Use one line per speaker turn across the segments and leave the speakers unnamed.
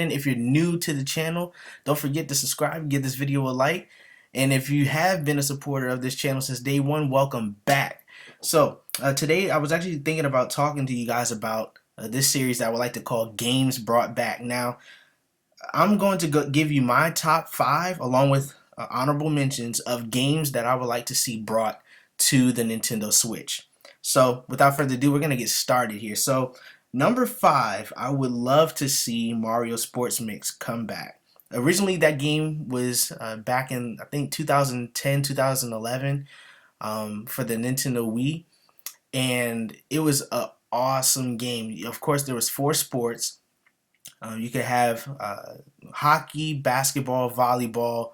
notification. If you're new to the channel, don't forget to subscribe, give this video a like. And if you have been a supporter of this channel since day one, welcome back. So today I was actually thinking about talking to you guys about this series that I would like to call Games Brought Back. Now, I'm going to give you my top 5 along with honorable mentions of games that I would like to see brought to the Nintendo Switch. So without further ado, we're going to get started here. So number 5, I would love to see Mario Sports Mix come back. Originally that game was back in I think 2010, 2011 for the Nintendo Wii, and it was an awesome game. Of course, there was 4 sports. You could have hockey, basketball, volleyball,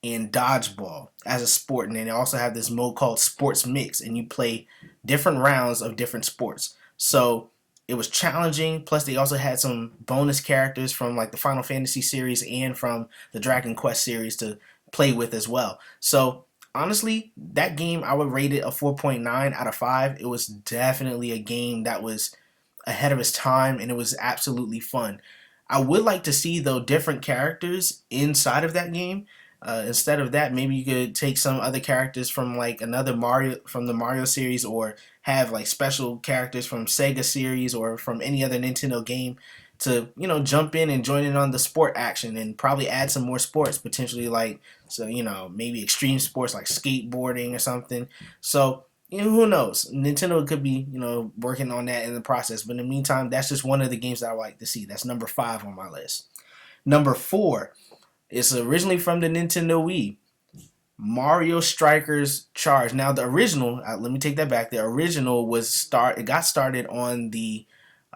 and dodgeball as a sport, and then they also have this mode called Sports Mix, and you play different rounds of different sports. So it was challenging, plus they also had some bonus characters from like the Final Fantasy series and from the Dragon Quest series to play with as well. So honestly, that game I would rate it a 4.9 out of 5. It was definitely a game that was ahead of its time, and it was absolutely fun. I would like to see though different characters inside of that game. Instead of that, maybe you could take some other characters from like another Mario, from the Mario series, or have like special characters from Sega series or from any other Nintendo game to, you know, jump in and join in on the sport action, and probably add some more sports, potentially like, so, you know, maybe extreme sports like skateboarding or something. So, you know, who knows? Nintendo could be, you know, working on that in the process. But in the meantime, that's just one of the games that I would like to see. That's number 5 on my list. Number 4 is originally from the Nintendo Wii, Mario Strikers Charge. Now the original, let me take that back. The original it got started on the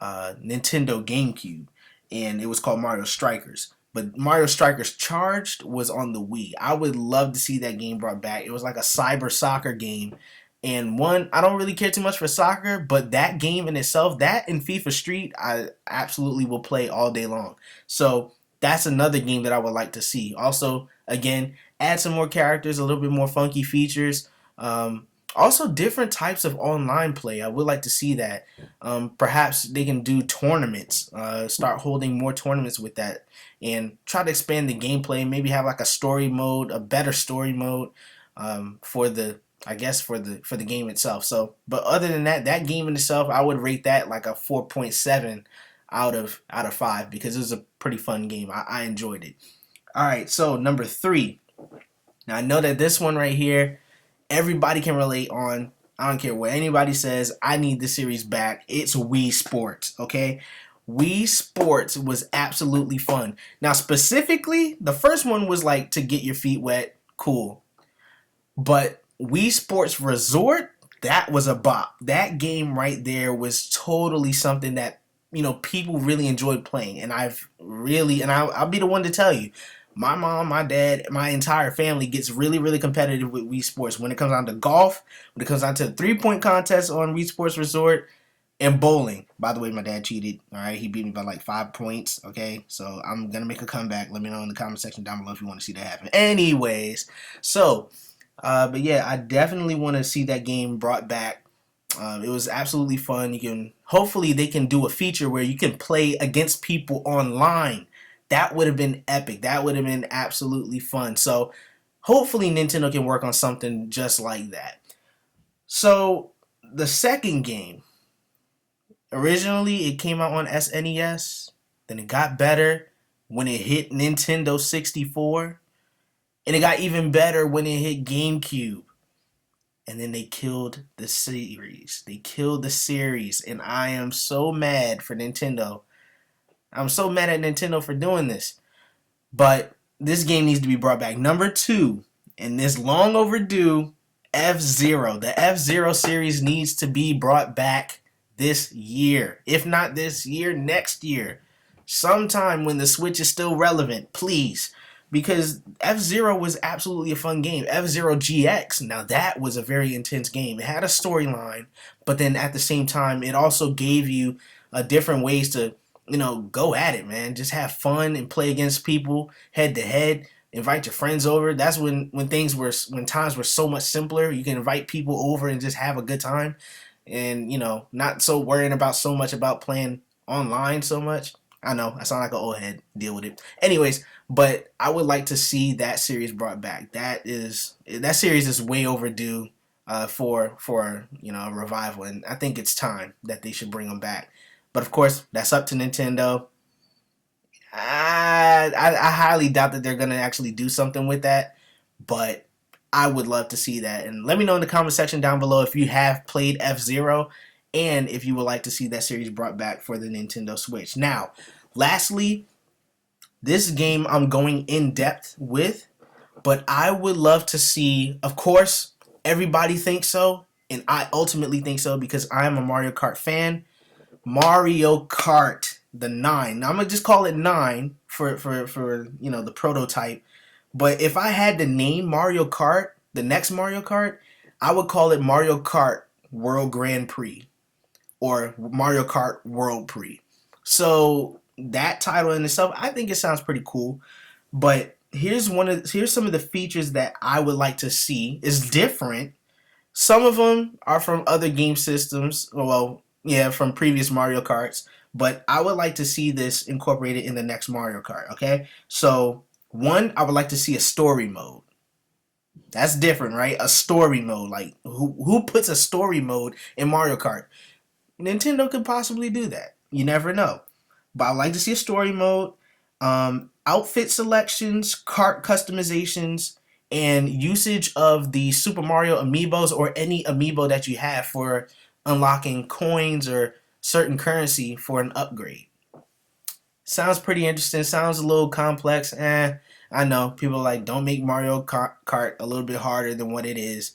Nintendo GameCube, and it was called Mario Strikers. But Mario Strikers Charged was on the Wii. I would love to see that game brought back. It was like a cyber soccer game. And one, I don't really care too much for soccer, but that game in itself, that and FIFA Street, I absolutely will play all day long. So that's another game that I would like to see. Also, again, add some more characters, a little bit more funky features. Also, different types of online play. I would like to see that. Perhaps they can do tournaments, start holding more tournaments with that, and try to expand the gameplay. Maybe have like a story mode, a better story mode for the, I guess, for the game itself. So, but other than that, that game in itself, I would rate that like a 4.7 out of 5, because it was a pretty fun game. I enjoyed it. All right, so number 3. Now I know that this one right here, everybody can relate on. I don't care what anybody says. I need the series back. It's Wii Sports. Okay, Wii Sports was absolutely fun. Now specifically, the first one was like to get your feet wet, cool, but Wii Sports Resort, that was a bop. That game right there was totally something that, you know, people really enjoyed playing, and I'll be the one to tell you, my mom, my dad, my entire family gets really, really competitive with Wii Sports when it comes down to golf, when it comes down to 3-point contests on Wii Sports Resort, and bowling. By the way, my dad cheated. All right, he beat me by like 5 points. Okay, so I'm gonna make a comeback. Let me know in the comment section down below if you want to see that happen. Anyways, so. But yeah, I definitely want to see that game brought back. It was absolutely fun. Hopefully they can do a feature where you can play against people online. That would have been epic. That would have been absolutely fun. So hopefully Nintendo can work on something just like that. So the second game, originally it came out on SNES, then it got better when it hit Nintendo 64. And it got even better when it hit GameCube. And then they killed the series. They killed the series. And I am so mad for Nintendo. I'm so mad at Nintendo for doing this. But this game needs to be brought back. Number 2, and this long overdue, FZero. The FZero series needs to be brought back this year. If not this year, next year. Sometime when the Switch is still relevant, please. Because FZero was absolutely a fun game. FZero GX, now that was a very intense game. It had a storyline, but then at the same time, it also gave you different ways to, you know, go at it, man. Just have fun and play against people head to head. Invite your friends over. That's when times were so much simpler. You can invite people over and just have a good time, and, you know, not so worrying about so much about playing online so much. I know I sound like an old head. Deal with it. Anyways, but I would like to see that series brought back. That series is way overdue for a revival, and I think it's time that they should bring them back. But of course, that's up to Nintendo. I highly doubt that they're gonna actually do something with that, but I would love to see that. And let me know in the comment section down below if you have played FZero and if you would like to see that series brought back for the Nintendo Switch. Now, lastly, this game I'm going in depth with, but I would love to see, of course, everybody thinks so, and I ultimately think so because I am a Mario Kart fan. Mario Kart the 9. Now I'm gonna just call it 9 for the prototype. But if I had to name Mario Kart, the next Mario Kart, I would call it Mario Kart World Grand Prix or Mario Kart World Prix. So that title in itself, I think it sounds pretty cool. But here's some of the features that I would like to see. Is different. Some of them are from other game systems. Well, yeah, from previous Mario Karts. But I would like to see this incorporated in the next Mario Kart. Okay, so one, I would like to see a story mode. That's different, right? A story mode. Like who puts a story mode in Mario Kart? Nintendo could possibly do that. You never know. But I'd like to see a story mode, outfit selections, cart customizations, and usage of the Super Mario amiibos or any amiibo that you have for unlocking coins or certain currency for an upgrade. Sounds pretty interesting. Sounds a little complex. I know people are like, don't make Mario Kart a little bit harder than what it is.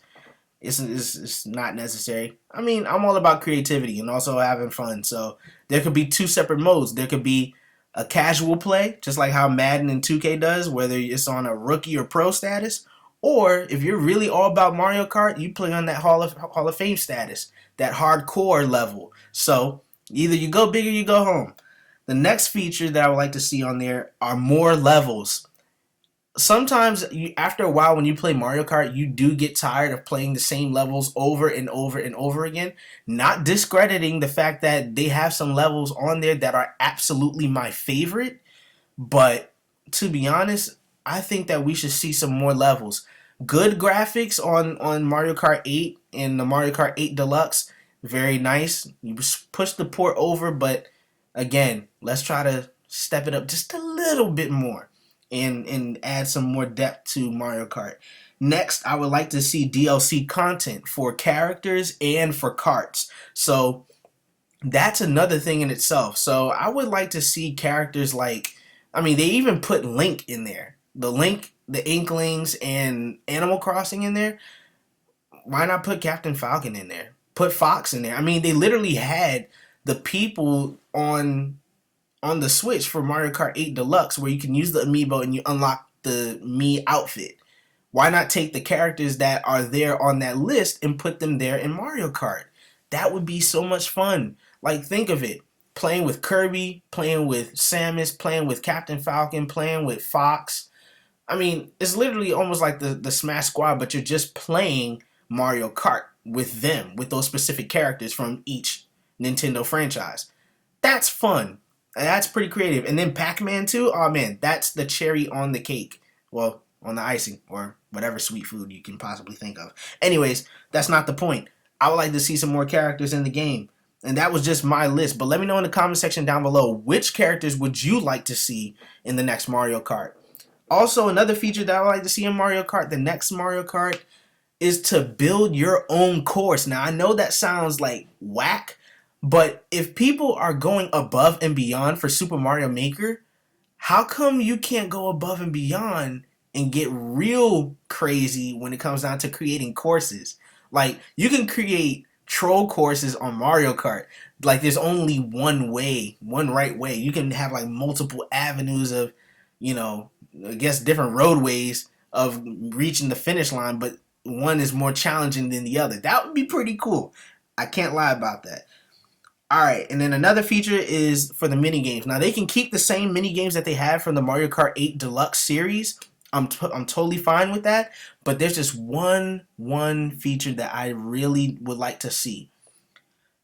It's not necessary. I mean, I'm all about creativity and also having fun. So there could be two separate modes. There could be a casual play, just like how Madden and 2K does, whether it's on a rookie or pro status, or if you're really all about Mario Kart, you play on that Hall of Fame status, that hardcore level. So either you go big or you go home. The next feature that I would like to see on there are more levels. Sometimes after a while when you play Mario Kart, you do get tired of playing the same levels over and over and over again. Not discrediting the fact that they have some levels on there that are absolutely my favorite, but to be honest, I think that we should see some more levels. Good graphics on Mario Kart 8 and the Mario Kart 8 Deluxe, very nice. You push the port over, but again, let's try to step it up just a little bit more and add some more depth to Mario Kart. Next, I would like to see DLC content for characters and for karts. So that's another thing in itself. So I would like to see characters like, I mean, they even put Link in there. The Link, the Inklings, and Animal Crossing in there. Why not put Captain Falcon in there? Put Fox in there. I mean, they literally had the people on the Switch for Mario Kart 8 Deluxe where you can use the amiibo and you unlock the Mii outfit. Why not take the characters that are there on that list and put them there in Mario Kart? That would be so much fun. Like, think of it. Playing with Kirby, playing with Samus, playing with Captain Falcon, playing with Fox. I mean, it's literally almost like the Smash Squad, but you're just playing Mario Kart with them, with those specific characters from each Nintendo franchise. That's fun. That's pretty creative. And then Pac-Man too. Oh man, that's the cherry on the cake. Well, on the icing or whatever sweet food you can possibly think of. Anyways, that's not the point. I would like to see some more characters in the game. And that was just my list. But let me know in the comment section down below, which characters would you like to see in the next Mario Kart? Also, another feature that I would like to see in Mario Kart, the next Mario Kart, is to build your own course. Now, I know that sounds like whack, but if people are going above and beyond for Super Mario Maker, how come you can't go above and beyond and get real crazy when it comes down to creating courses? Like, you can create troll courses on Mario Kart. Like, there's only one way, one right way. You can have like multiple avenues of, I guess different roadways of reaching the finish line, but one is more challenging than the other. That would be pretty cool. I can't lie about that. Alright, and then another feature is for the mini games. Now, they can keep the same mini games that they had from the Mario Kart 8 Deluxe series. I'm totally fine with that. But there's just one feature that I really would like to see.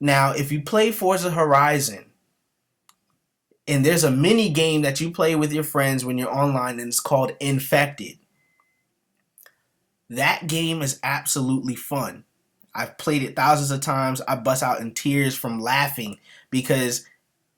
Now, if you play Forza Horizon, And there's a mini game that you play with your friends when you're online, and it's called Infected. That game is absolutely fun. I've played it thousands of times. I bust out in tears from laughing because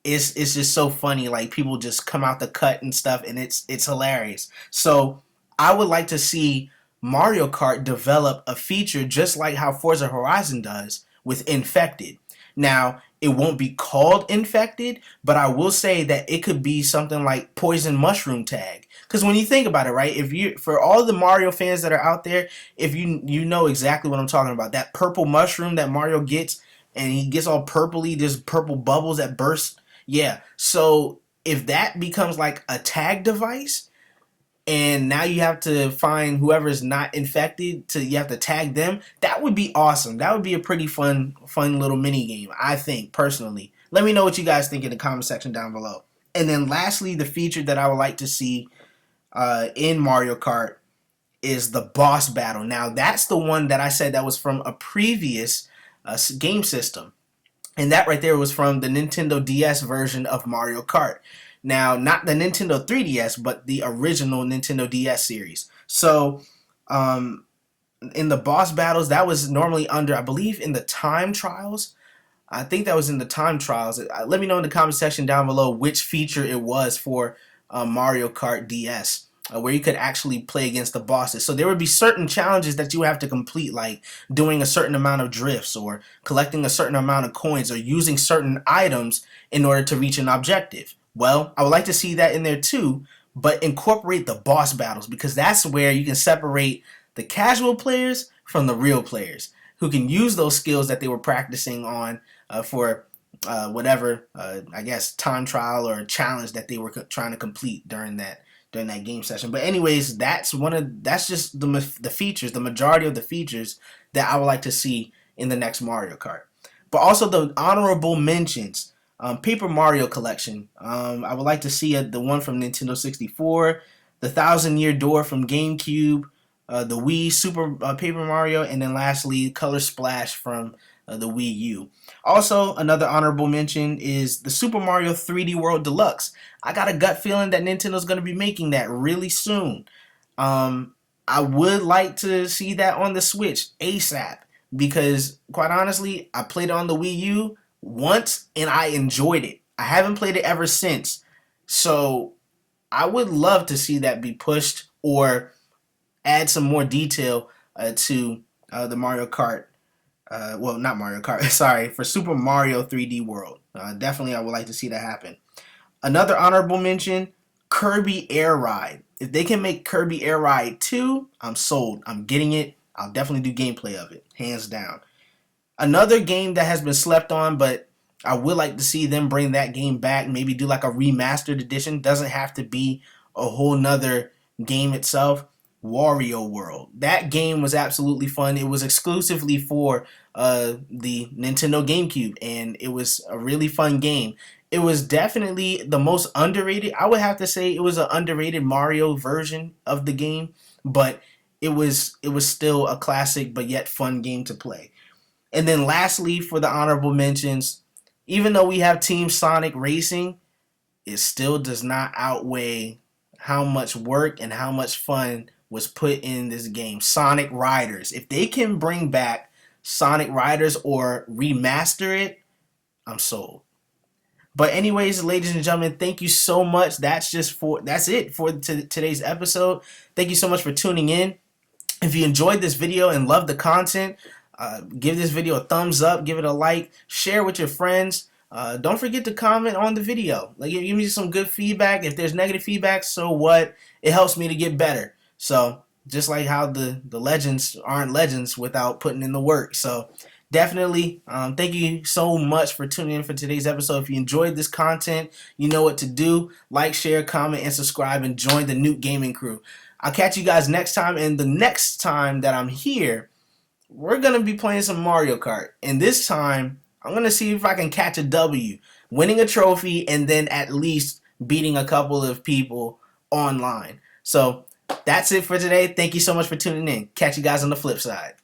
it's just so funny. Like, people just come out the cut and stuff, and it's hilarious. So I would like to see Mario Kart develop a feature just like how Forza Horizon does with Infected. Now, it won't be called Infected, but I will say that it could be something like Poison Mushroom Tag. Because when you think about it, right, if you, for all the Mario fans that are out there, if you know exactly what I'm talking about, that purple mushroom that Mario gets, and he gets all purpley, there's purple bubbles that burst. Yeah, so if that becomes like a tag device, and now you have to find whoever's not infected, you have to tag them, that would be awesome. That would be a pretty fun little mini game, I think, personally. Let me know what you guys think in the comment section down below. And then lastly, the feature that I would like to see in Mario Kart is the boss battle. Now, that's the one that I said that was from a previous game system. And that right there was from the Nintendo DS version of Mario Kart. Now, not the Nintendo 3DS, but the original Nintendo DS series. So, in the boss battles, that was normally under, I believe, in the time trials. I think that was in the time trials. Let me know in the comment section down below which feature it was for Mario Kart DS, where you could actually play against the bosses. So there would be certain challenges that you have to complete, like doing a certain amount of drifts, or collecting a certain amount of coins, or using certain items in order to reach an objective. Well, I would like to see that in there too, but incorporate the boss battles, because that's where you can separate the casual players from the real players who can use those skills that they were practicing on for whatever, I guess, time trial or challenge that they were trying to complete during that game session. But anyways, that's just the features, the majority of the features that I would like to see in the next Mario Kart. But also the honorable mentions. Paper Mario Collection. I would like to see the one from Nintendo 64, the 1,000-Year Door from GameCube, the Wii Super Paper Mario, and then lastly, Color Splash from the Wii U. Also, another honorable mention is the Super Mario 3D World Deluxe. I got a gut feeling that Nintendo's going to be making that really soon. I would like to see that on the Switch ASAP, because quite honestly, I played it on the Wii U once and I enjoyed it. I haven't played it ever since. So I would love to see that be pushed, or add some more detail to the Mario Kart. Well, not Mario Kart, sorry, for Super Mario 3D World. Definitely I would like to see that happen. Another honorable mention, Kirby Air Ride. If they can make Kirby Air Ride 2, I'm sold. I'm getting it. I'll definitely do gameplay of it, hands down. Another game that has been slept on, but I would like to see them bring that game back, maybe do like a remastered edition. Doesn't have to be a whole nother game itself. Wario World. That game was absolutely fun. It was exclusively for the Nintendo GameCube, and it was a really fun game. It was definitely the most underrated. I would have to say it was an underrated Mario version of the game, but it was still a classic but yet fun game to play. And then lastly, for the honorable mentions, even though we have Team Sonic Racing, it still does not outweigh how much work and how much fun was put in this game. Sonic Riders. If they can bring back Sonic Riders or remaster it, I'm sold. But anyways, ladies and gentlemen, thank you so much. That's it for today's episode. Thank you so much for tuning in. If you enjoyed this video and loved the content, give this video a thumbs up, give it a like, share with your friends. Don't forget to comment on the video. Like, give me some good feedback. If there's negative feedback, so what? It helps me to get better. So just like how the legends aren't legends without putting in the work. So definitely, thank you so much for tuning in for today's episode. If you enjoyed this content, you know what to do. Like, share, comment, and subscribe, and join the NewtGaming Crew. I'll catch you guys next time, and the next time that I'm here, we're going to be playing some Mario Kart. And this time, I'm going to see if I can catch a W, winning a trophy, and then at least beating a couple of people online. So that's it for today. Thank you so much for tuning in. Catch you guys on the flip side.